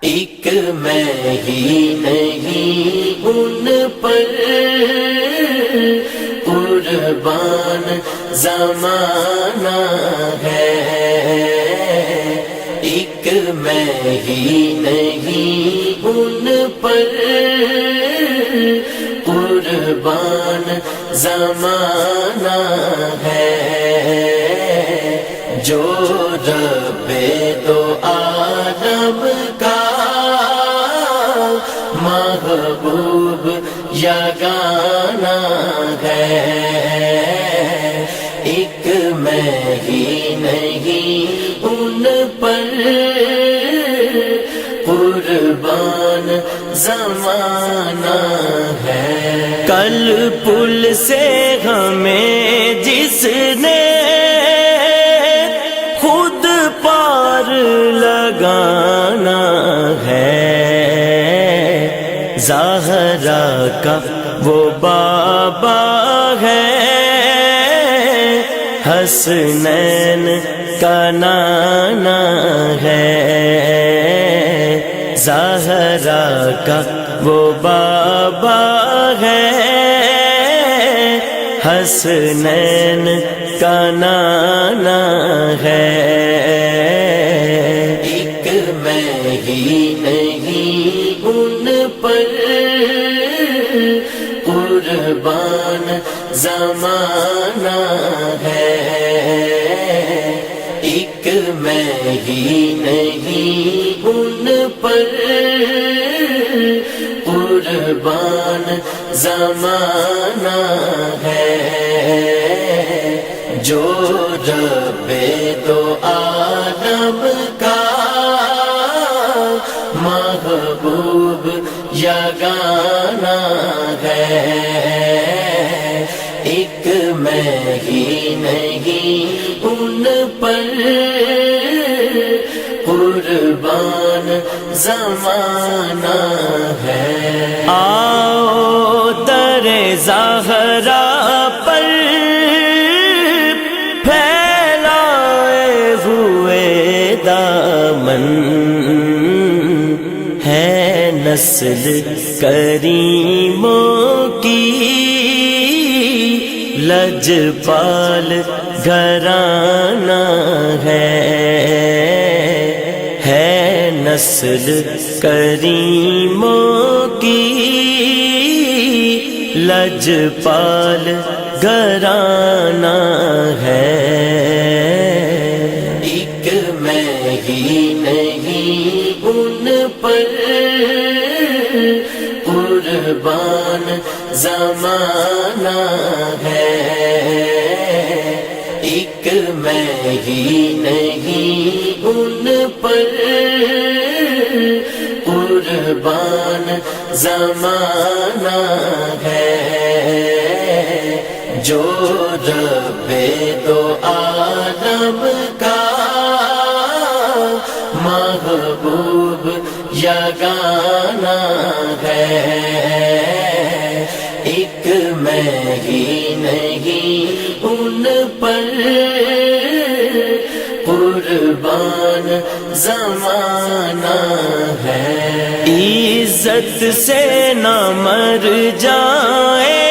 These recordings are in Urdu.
ایک میں ہی نہیں ان پر قربان زمانہ ہے، ایک میں ہی نہیں ان پر قربان زمانہ ہے، جو رب دو عالم کا محبوب یگانہ ہے، ایک میں ہی نہیں ان پر قربان زمانہ ہے۔ کل پل سے ہمیں جس نے خود پار لگانا ہے، زہرا کا وہ بابا ہے، حسنین کا نانا ہے، زہرا کا وہ بابا ہے، حسنین کا نانا ہے، ایک میں ہی نہیں ان پر قربان زمانہ ہے، ایک میں ہی نہیں ان پر قربان زمانہ ہے، جو رب دو عالم کا محبوب یگانہ ہے، ایک میں ہی نہیں ان پر قربان زمانہ ہے۔ آؤ در زہرا پر پھیلائے ہوئے دامن، ہے نسل کریموں کی لجپال گھرانہ ہے نسل کریموں کی لجپال گھرانہ ہے، ایک میں ہی نہیں ان پر قربان زمانہ ہے، ایک میں ہی نہیں ان پر قربان زمانہ ہے، جو رب دو عالم کا محبوب یگانہ ہے، ایک میں ہی نہیں ان پر قربان زمانہ ہے۔ عزت سے نہ مر جائے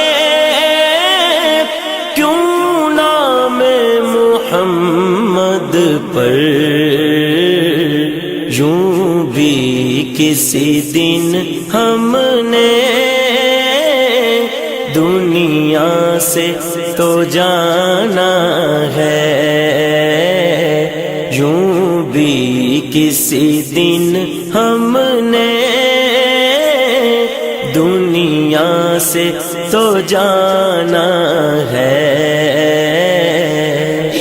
کیوں نام محمد پر، یوں بھی کسی دن ہم نے دنیا سے تو جانا ہے، یوں بھی کسی دن ہم نے دنیا سے تو جانا ہے،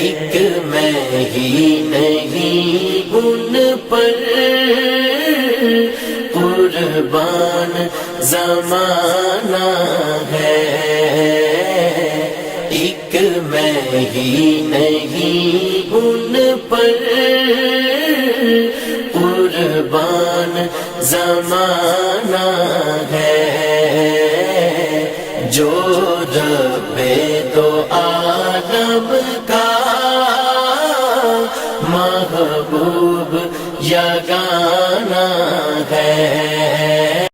ایک میں ہی نہیں ان پر قربان زمانہ ہے، ایک میں ہی نہیں ان پر قربان زمانہ ہے، جو رب دو عالم کا محبوب جگانا ہے